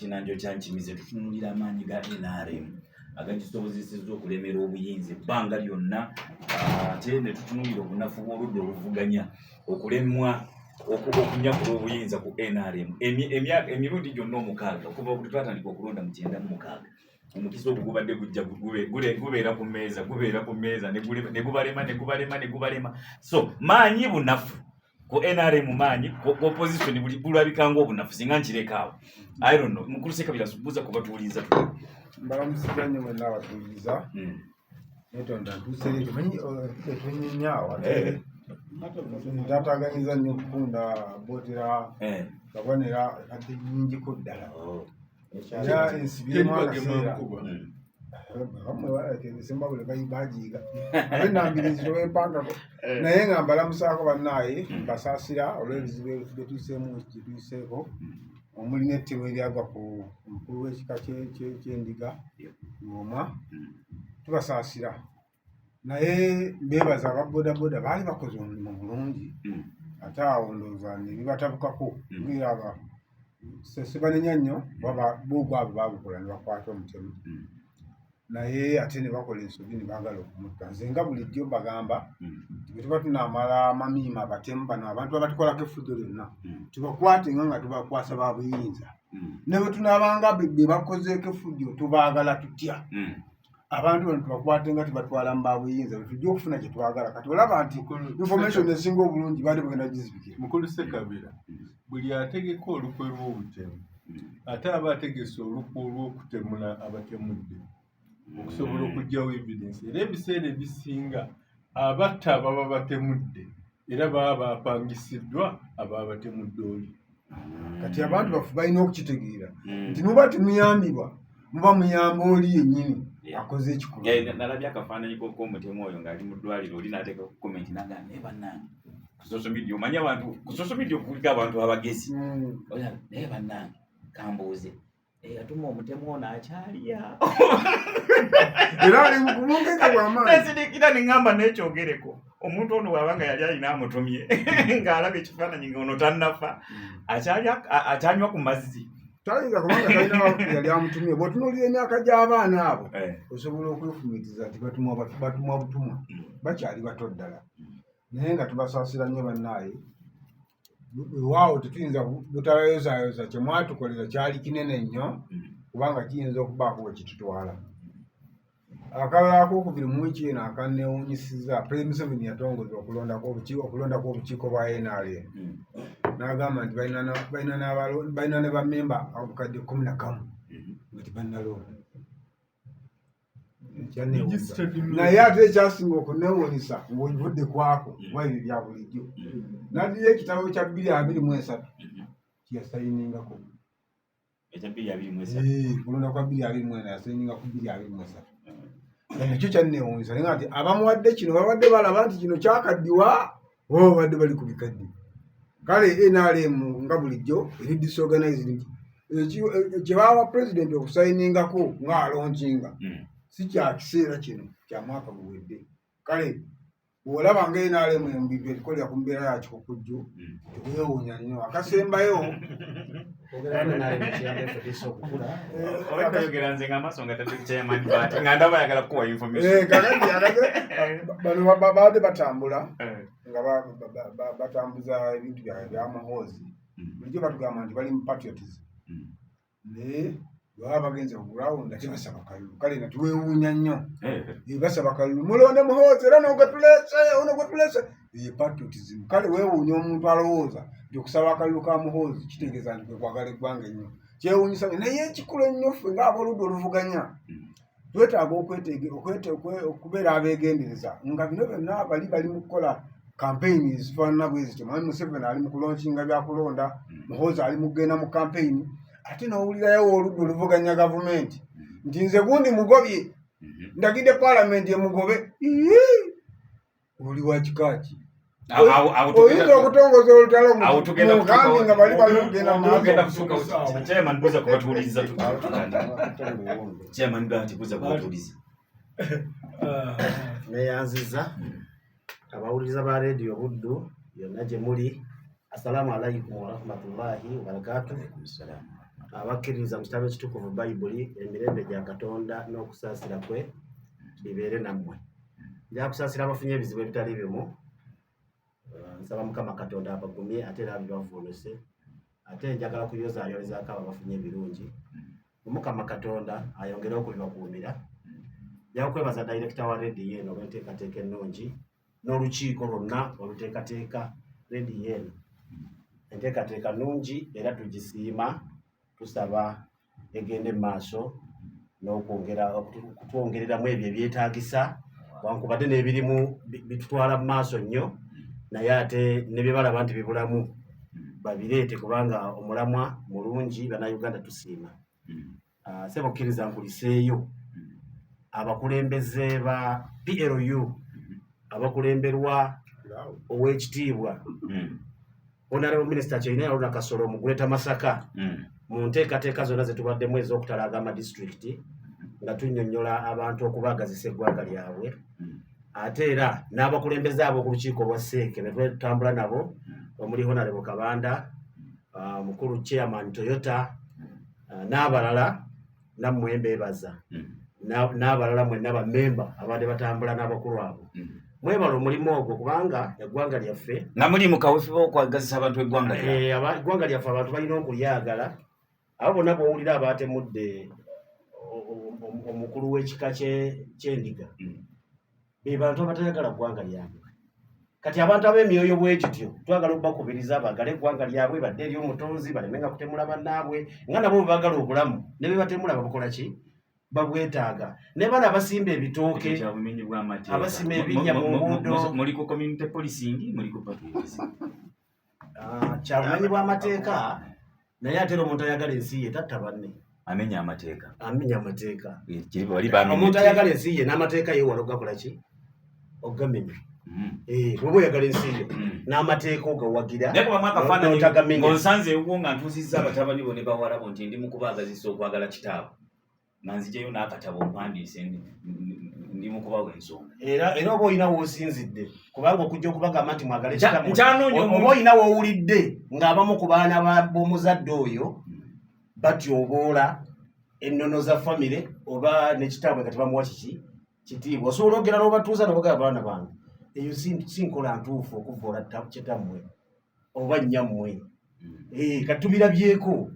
Kinanjokya Nkimize tutunulira amaanyi ga NRM agagisobozesezza okulemera obuyinza ebbanga lyonna ate ne tutunulira obunafu bw'oludda oluvuganya okulemwa okunyakula obuyinza ku NRM emirundi gyonna 6 okuva bwe twatandika okulonda mu 96 omukisa ogwo gubadde gujja gubeera ku mmeeza ne gubalema so maanyi bunafu ku NRM maanyi ku opposition bulabika ng'obunafu singa nkireka I don't know mukulu Sekabira subuza kubatuuliza mbalamusiganye mwenna abatuuliza netonda ntusere tumanyi tunyinyaawa ntataganyiza nnyo okufunda bootera kabonera kati nyingiko ddala era ensibiremu akaseera bamwe balakirisimba buli bayibajiiga abe nambirizi towempangako naye nga mbalamusaako bannaaye basaasira olw'ebizibu byetuyiseemu gyetuyiseeko omuli n'ettimu eryagwa ku mukulu w'ekika ky'endiga Umar tubasaasira naye beebaza ababodaboda baali bakoze omulimu mulungi ate awo ndowooza ne bibatabukako ngiraba sibanenya nnyo boogwo abo baabukola ne bakwata omutemu naye ate ne bakola ensobi ne baagala okumutta nze nga bulijjo bagamba bwe tuba tunaamala amamiima abatemu bano abantu abatukolako effujjo lyonna tubakwate nga tubakwasa ba buyinza ne bwe tunaabanga be bakozeeko effujjo tubaagala tutya abantu bano tubakwate nga tubatwala mu babuyinza tujja okufuna kye twagala kati olaba nti information esinga obulungi baali bagenda gizibikira mukulu Sekabira buli ategeka olukwe lw'obutemu ate aba ategese olukwe olw'okutemula abatemudde okusobola okuggyawo evidence era ebiseera ebisinga abatta baba batemudde era baba bapangisiddwa ababa batemudde oli kati abantu bafu balina okukitegeera nti muba temuyambibwa muba muyamba oli yennyini akoze ekikulu nalabye akafaananyi k'omutemu oyo ng'ali mu ddwaliro oli n'ateeka ku comment n'agamba naye bannange ku social media omanyi abantu ku social media okuliko abantu abagezi naye bannange kambuuze atuma omutemu ono akyaliya era ali kumungeka bw'amaanyi nesidikira neŋŋamba n'ekyogereko omuntu ono bw'abanga yali alina amutumye ng'alaba ekifaananyi ng'ono tannafa akyanywa ku mazzi tayinza kubanga talina yali amutumye bw'otunuulira emyaka gy'abaana abo osobola okwefumitiza nti batumwa butumwa bakyali bato ddala naye nga tubasaasira nnyo bannaaye waawo tetuyinza butabayozaayoza kyemwatukolera kyali kinene nnyo kubanga kiyinza okubaako bwe kitutwala akalala akokubiri mu wiiki eno akanneewuunyisizza President Museveni yatongoza okulondako obukiiko bwa NRM n'agamba nti balina ne bammemba obukadde 11 nga tebannalonda naye ate ekyasinga okunneewuunyisa ng'olivudde kwako waebyo bya bulijjo naddira ekitabo kya 223 kyeyasayiningako kulonda kwa 224 yasayininga ku 223 nakyo kyanneewuunyisa naye nti abamuwadde kino babadde balaba nti kino kyakaddiwa oba babadde bali ku bikaddi kale NRM nga bulijjo eri disorganized kyebawa pulezidenti okusayiningako ng'alonkinga si kya kiseera kino kya mwaka guwedde kale bw'olaba nga NRM embibyo erikolera ku mbeera ya kikukujju teweewuunya nnyo akasembayo oyogera nze nga amaaso nga tatekyayamanyi bati nga ndaba ayagala kukuwa information bano babadde batambula nga batambuza ebintu by'amahoozi bulijjo batugamba nti bali mu patriotism naye baba bagenze ku ground ate basaba kalulu kale nga tuweewuunya nnyo basaba kalulu mulonde muhoozi era n'ogwetulese patriotism kale weewuunya omuntu alowooza nti okusaba akalulu ka muhoozi kitegeeza nti kwekwagala eggwanga ennyo kyewuunyisa naye ekikulu ennyo ffe ng'aboludde oluvuganya twetaaga okubeera abeegendereza nga bino byonna bali mu kukola campaign ezifaanana bwe zityo mwami Museveni ali mu kulonkinga byakulonda muhoozi ali mu kugenda mu campaign ate n'owulirayo oludda oluvuganya gavumenti nti nze gundi mugobye ndagidde paalamenti emugobe oli wa kikaaki oyinza okutongoza olutalo mugambi nga bali kugenda neyanziza abawuliriza ba rediyo Buddu yonna gye muli assalamu alaikum warahmatullahi wabarakatuh abakkiririza mu kitabo ekitukuvu Bayibuli emirembe gya Katonda n'okusaasira kwe bibeere nammwe. Nja kusaasira abafunye ebizibu ebitali bimu. Nsaba Mukama Katonda abagumye ate era abibavuunuse. Ate njagala kuyozaayolezaako abo abafunye ebirungi. Mukama Katonda ayongere okubibakuumira. Nja kwebaza Director wa rediyo eno olw'enteekateeka ennungi n'olukiiko lwonna oluteekateeka rediyo eno. Enteekateeka nnungi era tugisiima, tusaba egende mu maaso n'okutwongereramu ebyo ebyetaagisa wankubadde n'ebirimu bitutwala mu maaso nnyo naye ate ne bye balaba nti bibulamu babireete kubanga omulamwa mulungi. Bannayuganda tusiima. Ssebo kkiriza nkuliseeyo abakulembeze ba PLU abakulemberwa ow'ekitiibwa Honorable Minister Kyaina Haruna Kasolo mu Greater Masaka mu nteekateeka zonna ze tubaddemu ez'okutalaaga amadistrict nga tunnyonnyola abantu okubaagazisa eggwanga lyabwe. Ate era n'abakulembeze abo ku lukiiko lwa Seeke be twetambula nabo omuli Honorable Kabanda, mukulu Chairman Toyota n'abalala nammwe mbeebaza n'abalala mwenna bammemba abadde batambula n'abakulu abo. Mwebala omulimu ogwo kubanga eggwanga lyaffe nga muli mu kaweefube okwagazisa abantu eggwanga lyaffe. Eggwanga lyaffe abantu balina okulyagala. Abo bonna b'owulira abaatemudde omukulu w'ekika ky'endiga be bantu abatayagala ggwanga lyabwe. Kati abantu ab'emyoyo bwe kityo twagala okubakubiriza baagale eggwanga lyabwe badde eri omutonzi balemenga kutemula bannaabwe nga nabo bwe baagala obulamu ne be batemula babukola ki babwetaaga. Ne bano abasimba ebitooke abasimba ebinnya mu nguudo muli ku community policing muli ku patriotism. Kyabumenyi bw'amateeka naye ate era omuntu ayagala ensi ye tatta banne. Amenya amateeka. Omuntu ayagala ensi ye n'amateeka ye wala ogakola ki ogamenya. Bw'oba oyagala ensi ye n'amateeka ogawagira n'otagamenya. Ng'onsanze ewo nga ntuuzizza abatabani bo ne bawalabo nti ndi mu kubaagazisa okwagala kitaabwe nga nzijayo n'akatabo mpandiise ndi mu kubawa ensonga. Era oba olina w'osinzidde kubanga okujja okubagamba nti mwagale kitammwe oba olina w'owulidde ng'abamu ku baana b'omuzadde oyo batyoboola ennono za famire oba n'ekitaabwe nga tebamuwa kitiibwa. Osobola ogera n'obatuuza n'obagamba abaana bange eyo si nkola ntuufu okuvoola kitammwe oba nnyammwe. Kati tubirabyeko.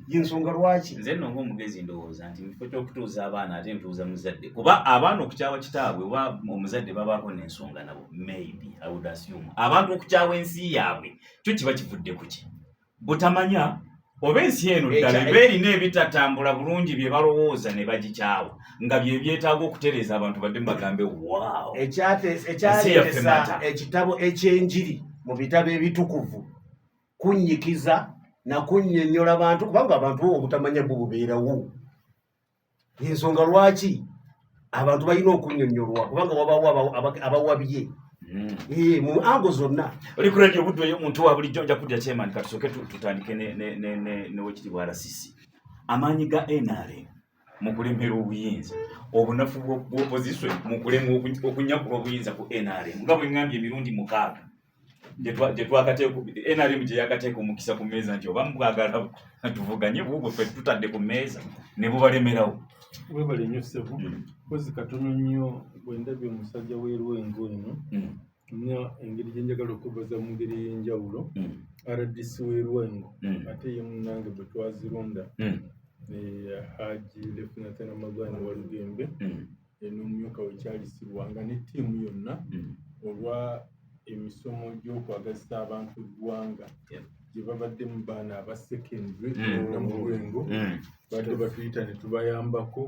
Yensonga lwaki nze nno ng'omugezi ndowooza nti mufo ky'okutuuza abaana ate ntuuza muzadde kuba abaana okukyawa kitaabwe oba omuzadde babaako n'ensonga nabo. Maybe I would assume abantu okukyawa ensi yaabwe kyo kiba kivudde ku ki butamanya oba ensi eno ddala eba erina ebitatambula bulungi bye balowooza ne bagikyawa nga bye byetaaga okutereeza abantu badde mubagambe waawo. Ekyateesa ekitabo eky'enjiri mu bitabo ebitukuvu kunnyikiza na kunnyonnyola abantu kubanga abantu obutamanya bwo bubeerawo. Ensonga lwaki abantu balina okunnyonnyolwa kubanga wabaawo abawabye mu ango zonna. Oli ku radio budde oyo omuntu wa bulijjo nja kudya chairman katusooke tutandike ne wekitibwa RCC. Amaanyi ga NRM mu kulembera obuyinza obunafu bw'opposition mu kulema okunyakula obuyinza ku NRM nga bwe ngambye emirundi 6 gye twakateeka NRM gye yakateeka omukisa ku mmeeza nti oba mubwagala tuvuganye bubwe ffe tutadde ku mmeeza ne bubalemerawo. Webale nnyo ssebo kozi katono nnyo bwe ndabye omusajja w'Erwengo eno nya engeri gye njagala okubaza mu ngeri y'enjawulo. RDC w'Erwengo ate ye munnange bwe twazironda Hajj Lefunatant Namagwana Walugembe n'omumyuka we Charles Lwanga ne ttiimu yonna olwa emisomo gy'okwagazisa abantu eggwanga gye babadde mu baana aba secondary mu Lwengo badde batuyita ne tubayambako.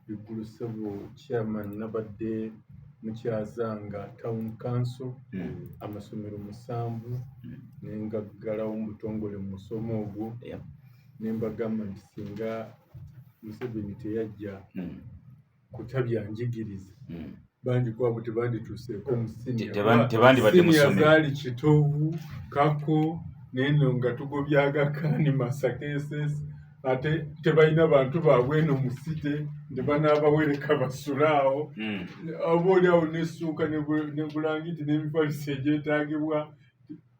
Eggulu ssebo chairman nabadde mukyazanga town council amasomero 7 nengaggalawo mu butongole mu musomo ogwo nembagamba nti singa Museveni teyajja kutabya njigiriza bangi kwabo tebandituuseeko mu siniya zaali Kitovu Kako neno nga tugobyagakani Masakeses ate tebalina bantu baabwe eno mu site ne banaabawereka basulaawo obaoliawo nessuuka ne bulangiti n'emifaliso egyetaagibwa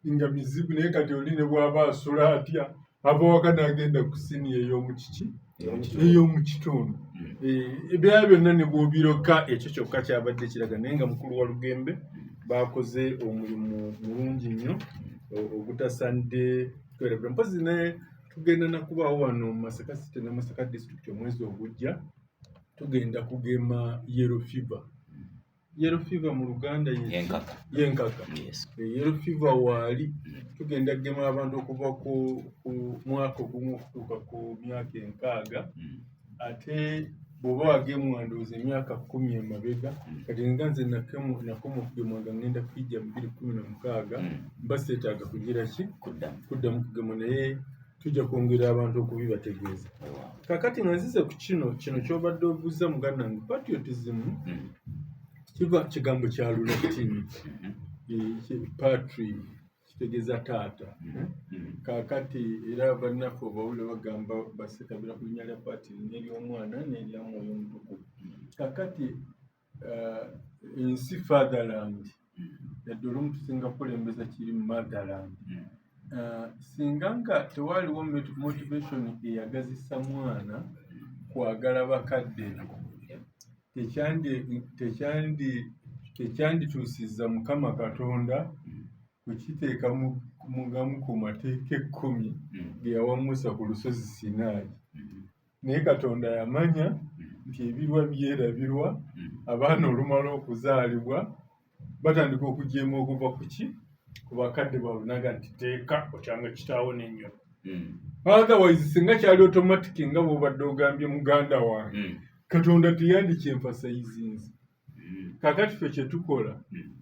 nga mizibu naye kati oli ne bw'aba asula atya abawaka n'agenda ku siniya ey'omu kitundu. Ebirala byonna ne bw'obiroka ekyo kyokka kyabadde kiraga naye nga mukulu wa Lugembe bakoze omulimu mulungi nnyo ogutasadde kwerebera. Mpozi naye tugenda nakubaawo wano mu Masaka City ne Masaka District omwezi ogujja, tugenda kugema yellow fever. Yellow fever mu Luganda yenkaka. Yellow fever waali tugenda kugema abantu okuva ku mwaka ogumu okutuuka ku myaka 6, ate bw'oba wagemwa ndowooza emyaka 10 emabega, kati nga nze nakoma okugemwa nga ngenda kwijja 2016, mba seetaaga kugira ki kuddamu kugemwa, naye tujja kwongera abantu okubibategeeza. Kakati nga nzize ku kino ky'obadde obuuza muganda wange, patriotism kigambo kya Lulatini, patri kitegeeza taata. Kakati era bannaffe obawule bagamba basetabira ku linnya lya patiri n'ery'omwana n'erya Mwoyo Mutukuvu. Kakati ensi fatherland, yadde olumu tusinga kulembeza kiri motherland. Singa nga tewaaliwo motivation eyagazisa mwana kwagala bakadde, tekyandituusizza Mukama Katonda kukiteeka mugamu ku mateeka 10 ge yawa Musa ku lusozi Sinaayi. Naye Katonda yamanya nti ebirwa byerabirwa, abaana olumala okuzaalibwa batandika okujeema okuva ku bakadde baabwe, naga nti teeka okyanga kitaawo n'ennyonyi. Otherwise singa kyali automatic nga bw'obadde ogambye muganda wange, Katonda teyandikyenfasayizinze. Kakati ffe kye tukola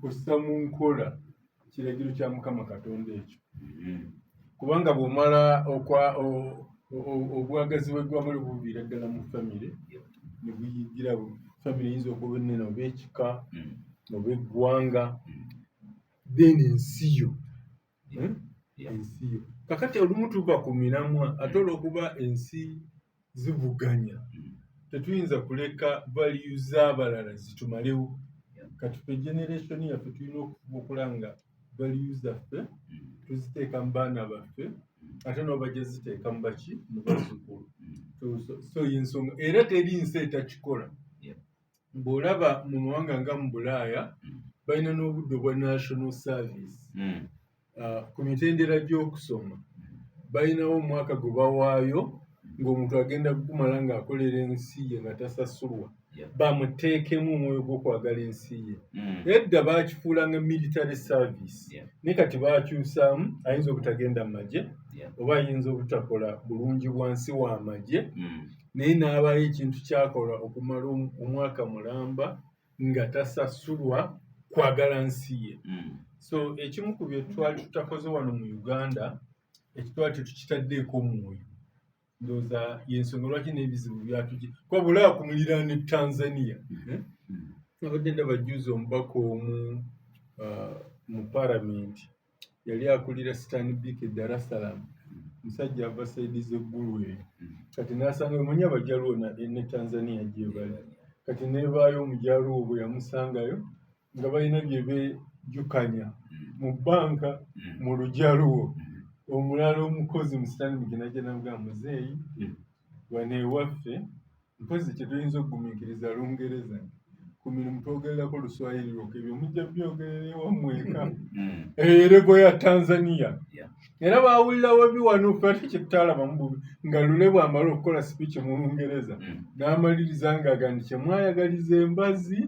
kussa mu nkola kiragiro kya Mukama Katonda ekyo. Kubanga bw'omala obwagazi bw'eggwanga buviira ddala mu famire, ne buyigira famire eyinza okuba ennene oba ekika oba eggwanga, then ensiyo. Kakati olumu tuva ku miramwa, ate olw'okuba ensi zivuganya, tetuyinza kuleka values z'abalala zitumalewo. Kati ffe generation yaffe tulina okufuba okulanga values zaffe tuziteeka mu baana baffe, ate n'obajja ziteeka mu baki mu bazzukulu. So y'ensonga, era teri nsi etakikola. Bw'olaba mu mawanga nga mu Bulaaya balina n'obudde obwa national service. Ku mitendera gy'okusoma balinawo omwaka gwe bawaayo ng'omuntu agenda kumala ng'akolera ensi ye nga tasasulwa, bamuteekemu omwoyo gw'okwagala ensi ye. Edda baakifuulanga military service, naye kati baakyusaamu ayinza obutagenda mu magye oba ayinza obutakola bulungi bwansi w'amagye, naye n'abaayo ekintu kyakola okumala omwaka mulamba nga tasasulwa kwagala nsi ye. So ekimu ku bye twali tutakoze wano mu Uganda, ekitwali tetukitaddeeko mwoyo, ndowooza y'ensonga lwaki n'ebizibu byatugi kuba bulaba ku muliraano Tanzania. Abadde ndaba jjuuzi omubaka omu mu palamenti yali akulira Stanbic e Dar es Salaam, musajja ava sayidi z'eggulu eyo, kati n'asanga omanyi abajaluo ne Tanzania gye bali, kati neebaayo omujaluo bwe yamusangayo nga balina bye beejjukanya mu bbanka mu lujaluo. Omulala omukozi mu Stanbic n'ajja n'amugamba, muzeeyi wano ewaffe mpozi tetuyinza okugumiikiriza Lungereza, ku mirimu twogererako Luswayiri lwokka, ebyo mujja byogerera ewammwe eka. Erego ya Tanzania. Era baawulira wabi wano ffe ate kye tutalabamu bubi, nga Lule bw'amala okukola speech mu Lungereza n'amaliriza ng'agamba nti kyemwayagaliza embazi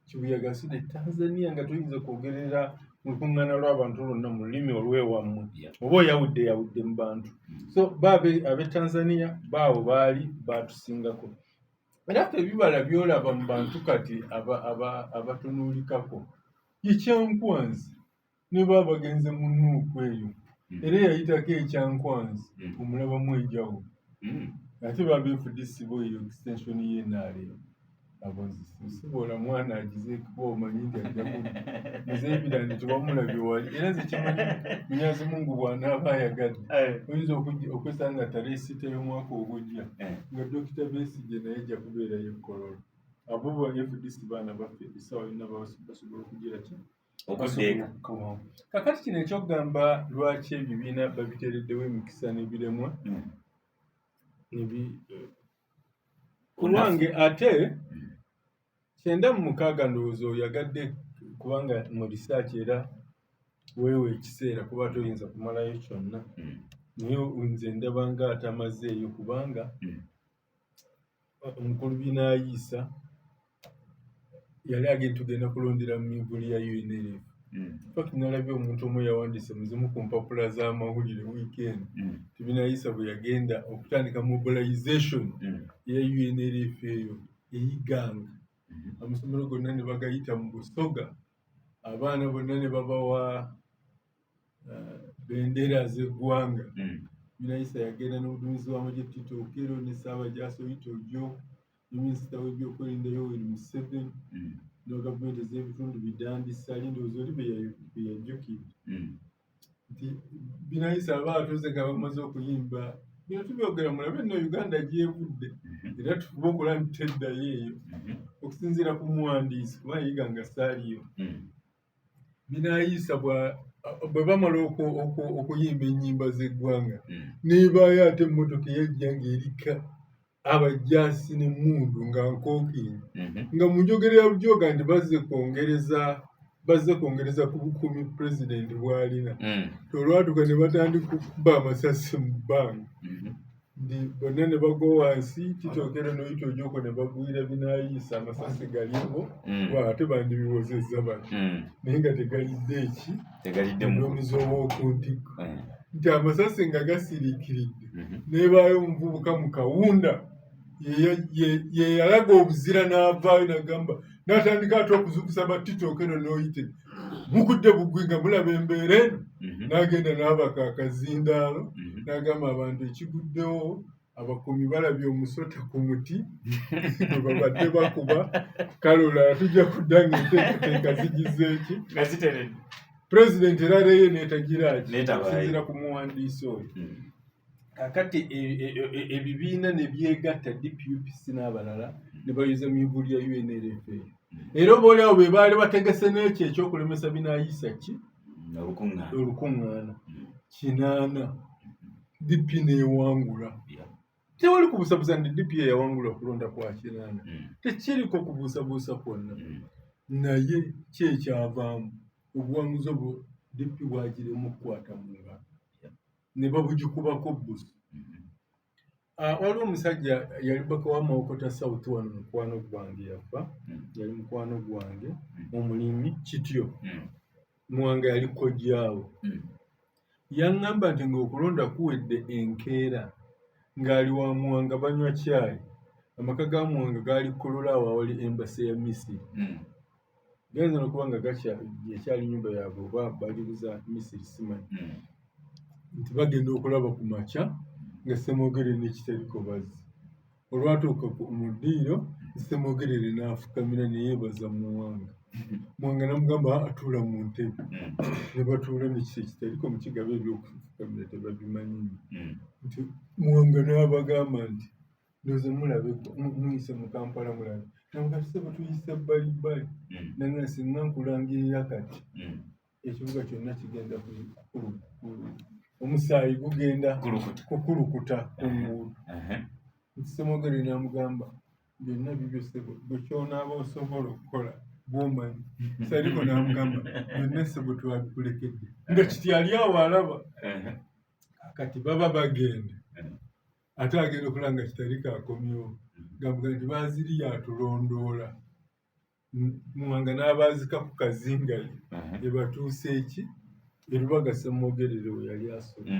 kibuyagasudde Tanzania, nga tuyinza kwogerera mu lukuŋŋaana lw'abantu lwonna mu lulimi olw'ewammwe, oba oyawudde mu bantu. So ab'e Tanzania baawo baali baatusingako. Era ffe ebibala by'olaba mu bantu kati abatunuulikako ekyankwanzi, ne baba bagenze mu Nuuku eyo era yayitako ekyankwanzi omulabamu enjawulo, ate babeefudisi bo eyo extension y'enaaleero. Sibola mwana agizeekuba omanyi nti ajjamu muzeebirani tewamulabye wali, era nze kimanyi Munyazi Mungu bw'anaaba ayagadde oyinza okwesanga nga taleesite y'omwaka ogujja nga Dokita Besigye naye ajja kubeerayo Kololo. Abo ba FDC baana baffe essaawa yonna basobola okugira ki okuddeeka kakati kino ekyokugamba lwaki ebibiina babiteereddewo emikisa n'ebiremwa kubange ate 96 ndowooza oyagadde kubanga mu research era weewa ekiseera kuba toyinza kumalayo kyonna naye nze ndaba nga atamazeeyo kubanga omukulu binaayiisa yali agenda tugenda kulondera mu minvuli ya UNLF. Faki nalabye omuntu omu yawandiise muzimu ku mpapula z'amawulire weekend tibinayiisa bwe yagenda okutandika mobilization ya UNLF eyo eyiganga amasomero gonna ne bagayita mu busoga abaana bonna ne babawa bendera z'eggwanga. Binayiisa yagenda n'omuduumizi w'amagye Tito Okello ne Ssaabajjaasi Ojo ne minisita w'ebyokwerinda Yoweri Museveni ne gavumenti ez'ebitundu bidandisa ndowooza oli bye yajjukira nti binayiisa aba atuuze nga bamaze okuyimba bino tubyogera mulabe nno Uganda gyevudde era tufube okulaba nti teddayo eyo okusinziira ku muwandiisi kuba yiga nga saaliyo. Binayiisa bwe bamala okuyimba ennyimba z'eggwanga neebaayo ate emmotoka eyajja ng'erika abajaasi n'emmundu nga nkookinga nga mu njogera ya bujoga nti bazze kwongereza ku bukumi pulezidenti bw'alina olwatuka ne batandika okukuba amasasi mu bbanga nti bonna ne bagwa wansi kitokera n'oyita ojoko ne bagwira binayiisa amasasi galiwo ate bandibiwozezza bano naye nga tegalidde omuduumizi ow'okuntikko nti amasasi nga gasiriikiridde neebaayo omuvubuka mu kawunda ye yalaga obuzira n'avaayo n'agamba n'atandika ate okuzukusa batitookero n'oyite mukudde bugwi nga mulaba embeera eno n'agenda n'abaka akazindaalo n'agamba abantu ekiguddewo abakuumi balabye omusota ku muti bwe babadde bakuba kale olala tujja kudda ng'enteekateeka zigize eki nga ziteredde pulezidenti era leeyo neetagiraki okusinziira ku muwandiisi oyo. Kakati ebibiina ne byegatta DPUPC n'abalala ne bayoza minvuli ya UNLF era obaolyawo be baali bategese n'ekyo ekyokulemesa binayiisa ki olukuŋŋaana 80 DP neewangula. Tewali kubuusabuusa nti DP yawangula okulonda kwa 80 tekiriko kubuusabuusa kwonna naye kyekyavaamu obuwanguzi obwo DP bwagiremu okukwata mu ngalo ne babugikubako bbusu. Waliwo omusajja yali bbaka wa Mawokota South wano mukwano gwange yafa yali mukwano gwange omulimi kityo muwanga yali kojjaawo yaŋŋamba nti ng'okulonda kuwedde enkeera ng'ali wa muwanga banywa caayi amaka ga muwanga gaali kololaawo awali embasi ya Misiri genza nokuba nga ekyali nyumba yaabwe oba balibuza Misiri simanyi nti bagenda okulaba ku makya nga Ssemwogerere n'ekiteriko bazzi. Olwatuuka mu ddiiro Ssemwogerere n'afukamira ne yeebaza muwanga. Muwanga n'amugamba atuula mu ntebe ne batuula ekiteriko mu kigabe ebyokufukamira tebabimanyi nti muwanga n'abagamba nti ndoze mulabe muyise mu Kampala mulabe namugamba ssebo tuyise bbalibbali nange singa nkulangirira kati ekibuga kyonna kigenda omusaayi gugenda kukulukuta ku nguudo. Ssemwogerere n'amugamba byonna bibyo ssebo bwe kyonaaba osobola okukola bw'omanyi. Sariko n'amugamba byonna ssebo twabikulekedde nga kiti ali awo alaba kati baba bagenda ate agenda okulaba nga kitali kaakomyewo gamuga nti baaziriya atulondoola muwanga n'abaazika ku kazingaye ebatuuse eki erubaga Ssemwogerere we yali asoma.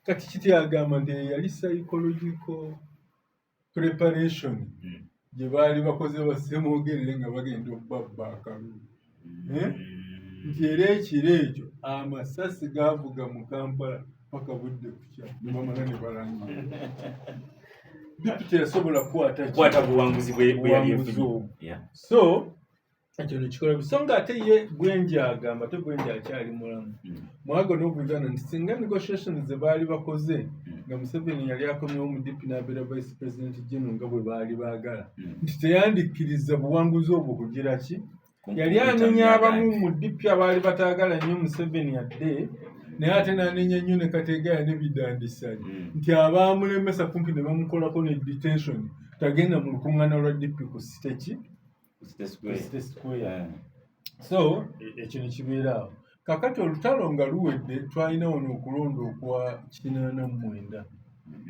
Kati kiti agamba nti yali psychological preparation gye baali bakoze ba Ssemwogerere nga bagenda okubabba akalulu nti era ekiro ekyo amasasi gaavuga mu Kampala paka budde kukya ne bamala ne balangira DP yasobola kukwata buwanguzi bwe yali efunye. So ekyo nekikola so nga ate ye Bwenja agamba ate Bwenja akyali mulamu mwago n'okugana nti singa negotiations ze baali bakoze nga Museveni yali akomyewo mu DP n'abeera vice president general nga bwe baali baagala nti teyandikkiriza buwanguzi obwo kugira ki yali anenya abamu mu DP abaali bataagala nnyo Museveni yadde naye ate n'anenya nnyo ne Kateegaya ne Bidandisali nti abaamulemesa kumpi ne bamukolako ne detention tagenda mu lukuŋŋaana lwa DP ku State Square. So ekyo ne kibeera awo. Kakati olutalo nga luwedde twalina wano okulonda okwa 89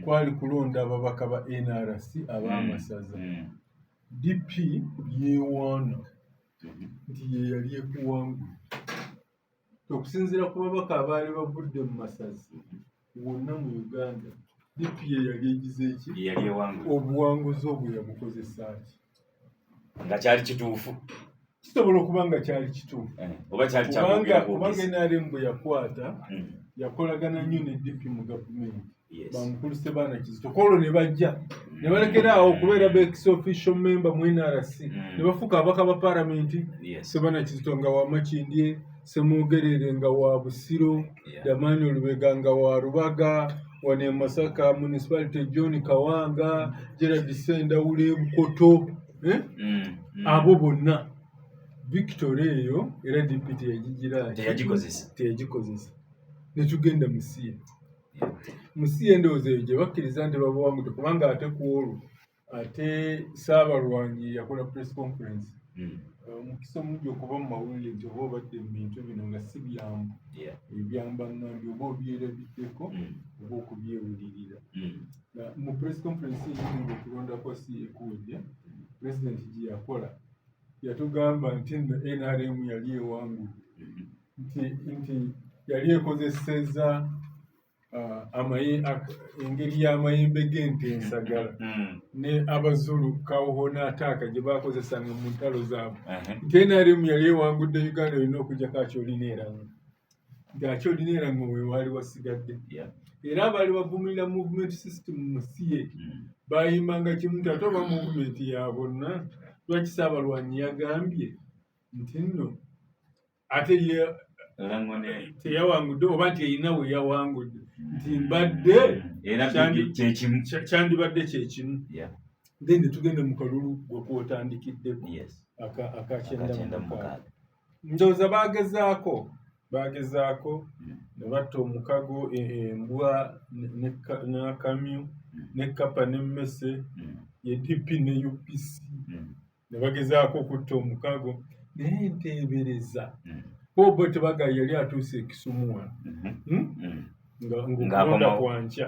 kwali kulonda ababaka ba NRC ab'amasaza. DP yeewaana nti ye yali ekuwangula. Okusinziira ku babaka abaali bavudde mu masaza wonna mu Uganda, DP ye yali egize eki? Obuwanguzi obwo yabukozesa ki? Nga kyali kituufu. Kisobola okuba nga kyali kituufu. Oba kyali kyakwogera kubanga NRM bwe yakwata yakolagana nnyo ne DP mu gavumenti. Bamukuluse baana Kizito. Olwo ne bajja ne balekera awo okubeera ex official member mu NRC ne bafuuka ababaka ba palamenti. Sebaana Kizito nga wa Makindye, Semwogerere nga wa Busiro, Damaani Olubega nga wa Rubaga, wane Masaka municipality John Kawanga, Gerard Sendawule Bukoto, abo bonna Victoria eyo era DP teyagikozesa. Ne tugenda Musiye ndowooza eyo gye bakkiriza nti babawangudde kubanga ate ku olwo ate Saabalwanyi yakola press conference. Mukisa mungi okuba mu mawulire nti oba obadde mu bintu bino nga si byambu ebyamba ŋŋambi oba obyerabiddeko oba okubyewulirira. Mu press conference eyinga okulonda kwa ekuwedde president gye yakola yatugamba nti NRM yali ewangudde nti yali ekozesezza engeri y'amayembe g'ente ensagala ne Abazulu kawoho n'ataaka gye baakozesanga mu ntalo zaabwe. Nti NRM yali ewangudde Uganda olina okujjako Akyolina Erango. Nti Akyolina Erango we waali wasigadde. Era abaali bavumirira movement system mu Siye bayimbanga kimu nti ate oba movement ya bonna lwaki Saabalwanyi yagambye nti nno ate teyawangudde oba nti erina we yawangudde nti mbadde kyandibadde kyekimu. Then ne tugenda mu kalulu gwe kw'otandikiddeko akakyenda mukaaga. Ndowooza baagezaako ne batta omukago, embwa n'akamyu ne Kapa n'emmese ye DP ne UPC ne bagezaako okutta omukago naye nteebereza bo tebaga yali atuuse Kisumu ng'okulonda kwankya.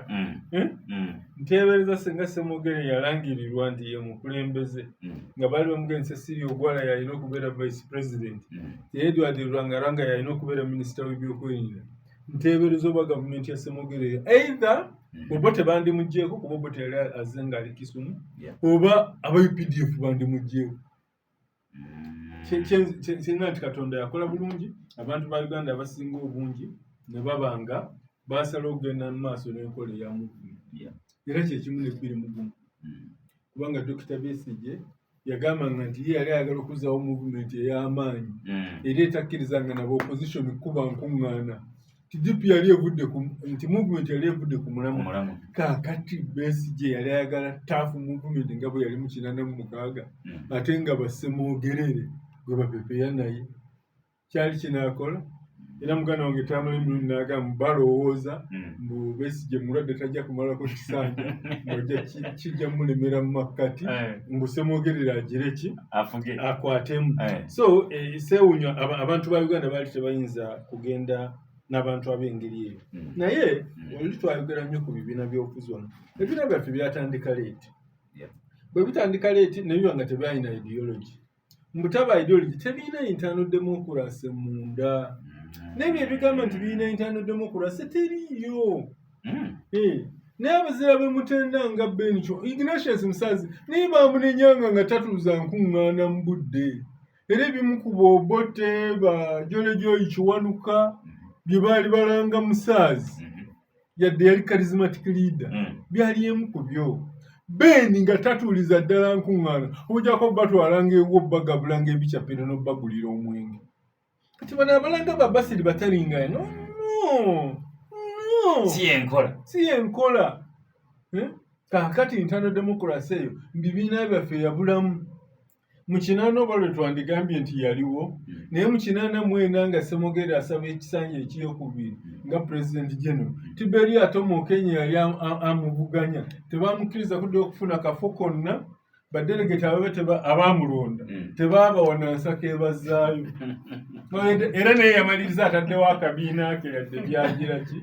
Nteebereza Senga Semwogere yalangirirwa nti ye mukulembeze nga bali bamugenze Siri Ogwala yalina okubeera vice president, Edward Lwangaranga yalina okubeera minisita w'ebyokwerinda. Nteebereza oba gavumenti ya Semwogere either oba tebandimuggyeko kuba oba teyali azze ng'ali Kisumu oba aba UPDF bandimuggyeko. Kyena nti Katonda yakola bulungi, abantu ba Uganda abasinga obungi ne babanga baasala okugenda mu maaso n'enkola eya movement. Era kyekimu ne 21 kubanga Dr. Besigye yagambanga nti ye yali ayagala okuzzaawo movement ey'amaanyi era etakkirizanga nabo opposition kuba nkuŋŋaana. DP yali evudde nti movement yali evudde ku mulamu. Kaakati Besigye yali ayagala taafu movement nga bwe yali mu 86 ate nga Basemwogerere gwe bapepeya naye kyali kinaakola. Era muganda wange Tamale Mulungi n'agamba balowooza mbu Besigye mulwadde tajja kumalako kisanja ng'ojja kijja mulemera mu makkati mbu Semwogerere agire ki akwatemu. So seewunywa abantu ba Uganda baali tebayinza kugenda n'abantu ab'engeri eyo. Naye oli twayogera nnyo ku bibiina by'okuzona. Ebibiina byaffe byatandika leeti. Bwe bitandika leeti ne biba nga tebyalina ideology. Mbutaba ideology tebirina internal democracy munda. Nebyo ebigamba nti birina internal democracy teriiyo. Naye abazira bwe mutenda nga Bencho Ignatius Musazi naye bamunenyanga nga tatuuza nkuŋŋaana mu budde. Era ebimu ku Bobote ba Jolejoyi Kiwanuka bye baali balanga Musazi yadde yali charismatic leader byali emu ku byo. Beni nga tatuuliza ddala nkuŋŋaana okujjako batwalanga ewo bagabulanga ebicyapiro n'obbagulira omwenge. Kati bano abalanga Babasiri batalinga no si enkola. Kaakati internal democracy eyo mu bibiina byaffe yabulamu. mu kinaana oba lwe twandigambye nti yaliwo naye mu kinaana mwenda nga Ssemogere asaba ekisanja ekyokubiri nga President General Tiberi Atomo Kenya yali amuvuganya tebamukkiriza kudda okufuna kafo konna badelegate abaamulonda tebaaba wanansaka ebazaayo era naye yamaliriza ataddewo akabiina ke yadde byagira ki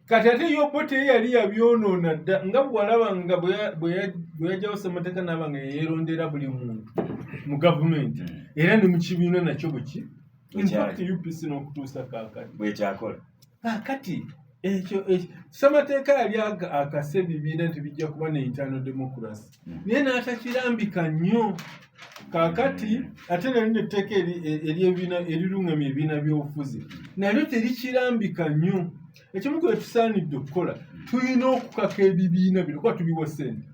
kati ate Obote yali yabyonoona dda nga bwalaba nga bwe yajjawo Ssemateeka n'aba nga yeerondera buli muntu mu gavumenti era ne mu kibiina nakyo bweki UPC n'okutuusa kaakati bwekyakola kaakati ekyo Ssemateeka yali akase ebibiina nti bijja kuba ne internal democracy naye n'atakirambika nnyo kaakati ate nali netteeka erirungamya ebibiina by'obufuzi nalyo terikirambika nnyo ekimu kwe tusaanidde okukola tulina okukaka ebibiina bino kuba tubiwa ssente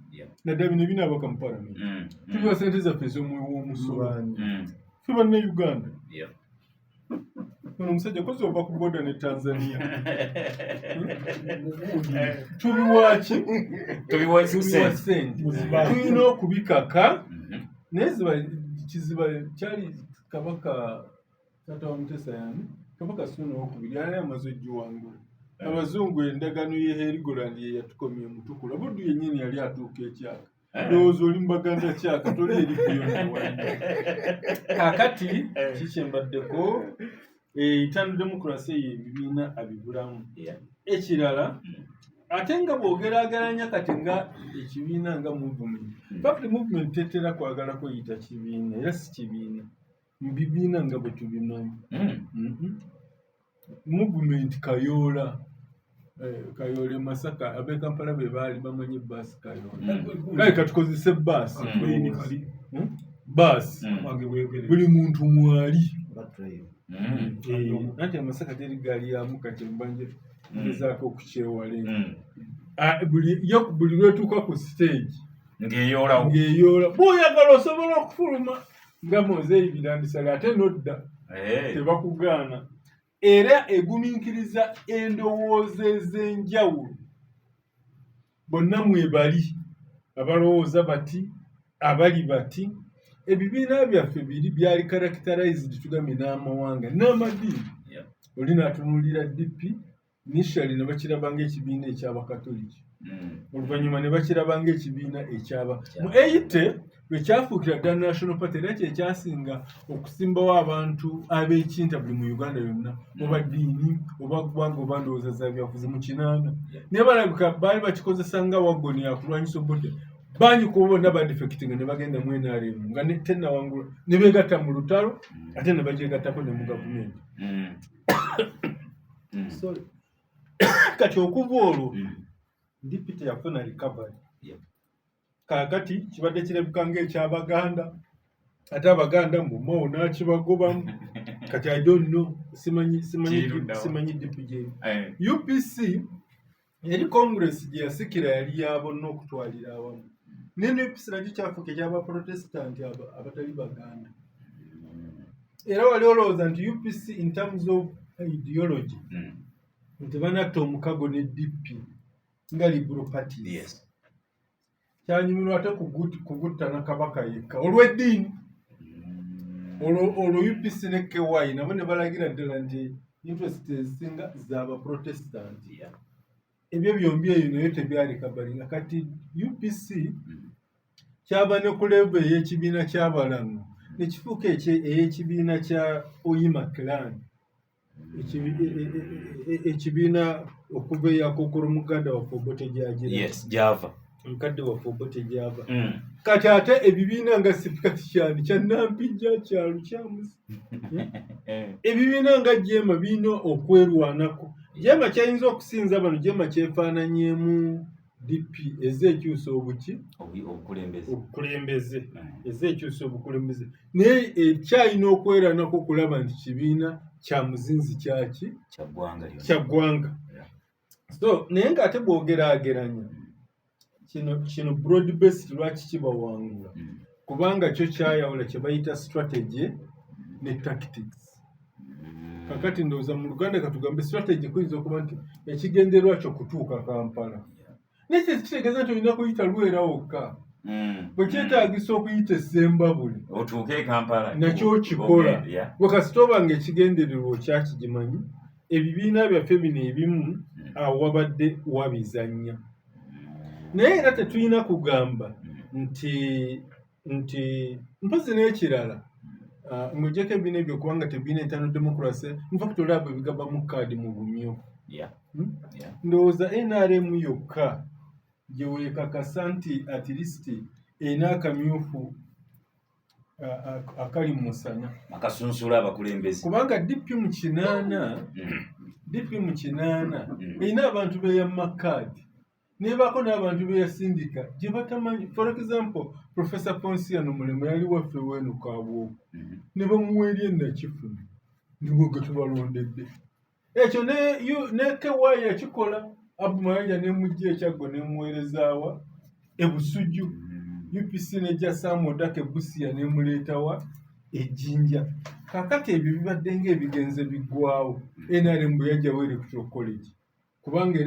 naddala bino ebinaabaka mu palamenti tubiwa ssente zaffe ez'omusolo fe bannayuganda ono omusajja kozi ova ku boda ne Tanzania tubiwaki tubiwa ssente tulina okubikaka naye kiziba kyali kabaka tata wa Mutesa yani kabaka Ssuuna II yali amaze ojjuwangula abazungu endagaano ye Herigoland ye yatukomye mutukula buddu yennyini yali atuuka ekyaka ndowooza oli mubaganda kyaka toli eri kuyonawanda kaakati kikyembaddeko internal democracy ye ebibiina abibulamu ekirala ate nga bw'ogeraageranya kati nga ekibiina nga movement fact movement tetera kwagala kweyita kibiina era si kibiina mu bibiina nga bwe tubimanyi movement Kayoola Kayoola Masaka ab'e Kampala be baali bamanyi bbaasi Kayoola kale katukozese bbaasi bbaasi buli muntu mwali anti Masaka teri gaali yamu kati mbanje ngezaako okukyewala buli lwetuuka ku stage ng'eyoola bw'oyagala osobola okufuluma nga Mozeyi Birandisale ate nodda tebakugaana era egumiikiriza endowooza ez'enjawulo bonna mwebali abalowooza bati abali bati ebibiina byaffe biri byali characterized tugambye n'amawanga n'amadiini oli n'atunuulira DP initially ne bakiraba ng'ekibiina eky'Abakatoliki oluvannyuma ne bakiraba ng'ekibiina ekyaba mu 80 bwe kyafuukira ddala National Party era kyekyasinga okusimbawo abantu ab'ekinta buli mu Uganda yonna oba ddiini oba ggwanga oba ndowooza za byafuzi mu kinaana naye balabika baali bakikozesa nga wagoni yakulwanyisa Obote bangi kuba bonna badifekitinga ne bagenda mu NRM nga tennawangula ne beegatta mu lutalo ate ne bagyegattako ne mu gavumenti kati okuva olwo DP teyafuna recovery kaakati kibadde kirabika ng'ekyabaganda ate abaganda mbumawo n'akibagobamu kati I don't know simanyi DP gye UPC yali congress gye yasikira yali ya bonna okutwalira awamu nene UPC nakyo kyafuuka eky'abaprotestanti abatali baganda era wali olowooza nti UPC in terms of ideology nti banatta omukago ne DP nga liberal parties kyanyumirwa ate kugutta na kabaka yekka olw'eddiini olwo UPC ne KY nabo ne balagira ddala nti interest ezisinga z'abaprotestanti ebyo byombi eyo nayo tebyaleka balinga kati UPC kyaba ne ku level ey'ekibiina ky'abalamu nekifuuka ey'ekibiina kya Oyima clan ekibiina okuva eyakokolo muganda waffe Obote gyava omukadde waffe Obote gyava kati ate ebibiina nga sipikati kyani kyannampijja kyalo kyamusi ebibiina nga Jema birina okwerwanako Jema kyayinza okusinza bano Jema kyefaananyemu DP ezeekyusa obukulembeze ezeekyusa obukulembeze naye ekyalina okweranako okulaba nti kibiina kya muzinzi kyaki kya ggwanga so naye ng'ate bw'ogeraageranya kino broad based lwaki kibawangula kubanga kyo kyayawula kye bayita strategy ne tactics kakati ndowooza mu Luganda katugambe strategy kuyinza okuba nti ekigendererwa kyo kutuuka Kampala naye kitegeeza nti olina kuyita Lwera wokka bwe kyetaagisa okuyita essembabule otuuke Kampala nakyo kikola bwe kasita oba ng'ekigendererwa okyakigimanyi ebibiina byaffe bino ebimu awo wabadde wabizannya naye era tetulina kugamba nti mpozi n'ekirala ng'ogyeko ebibiina ebyo kubanga tebiina entaano demokrasi infact olaba ebigabamu kaadi mu bumyufu ndowooza NRM yokka gye weekakasa nti at least erina akamyufu akali mu musana akasunsula abakulembeze kubanga DP mu kinaana erina abantu beyamma kaadi nebaako n'abantu beyasindika gye batamanyi. For example, Professor Ponsiano Mulemu yali waffe wenu Kaabwoko ne bamuweerya ennakifuna nibo ge tubalondedde ekyo ne Kewaayi yakikola Abumayanja n'emujja ekyaggo n'emuweerezaawa ebusujju UPC n'ejja Samodake Busia n'emuleetawa ejjinja. Kaakati ebyo bibadde ng'ebigenze biggwawo NRM bwe yajjawo Electoral College kubanga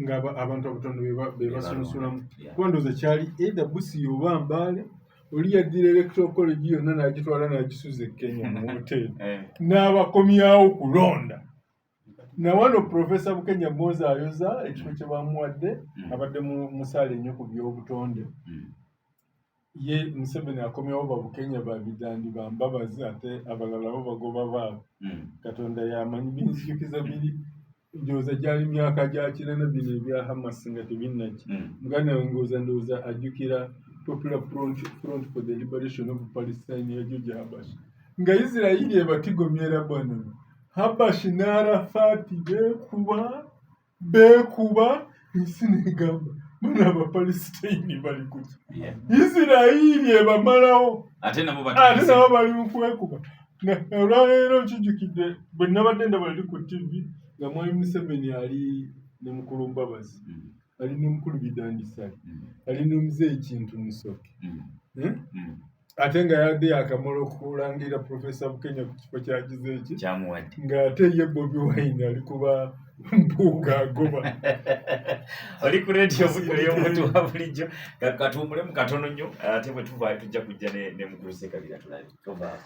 ng'abantu abatono be basunsulamu kuba ndowooza kyali either Busia oba Mbale oli yaddira Electoral College yonna n'agitwala n'agisuza e Kenya mu hoteri n'abakomyawo kulonda. Na wano Professor Bukenya Mboza ayoza ekifo kye bamuwadde abadde musaale nnyo ku by'obutonde ye Museveni akomyawo Babukenya babidandi bambabazi ate abalala bo bagoba baabo Katonda yamanyi binzijukiza biri ndowooza gyali myaka gya kirana bino ebya Hamas nga tebinnaki muganda we ndowooza ajjukira Popular Front for the Liberation of Palestine ya George Habash nga Isirayiri ebatigomyera bano Habash n'Arafati beekuba ensi n'egamba bano Abapalesitayini bali kuki Isirayiri ebamalawo ate nabo bali mu kwekuba. Olwaleero nkijjukidde bwe nabadde ndaba ali ku TV nga Mwami Museveni ali ne mukulu Mbabazi ali ne mukulu Bidandisali ali ne Muzeeyi Kintu Musoke ate nga yadde yakamala okulangira Professor Bukenya ku kifo kyagize eki kyamuwadde ng'ate ye Bobi Wine ali kuba mbuga agoba oli ku radio y'omuntu wa bulijjo katuwummulemu katono nnyo ate bwe tuvaayo tujja kujja ne mukulu Ssekabira tulabe.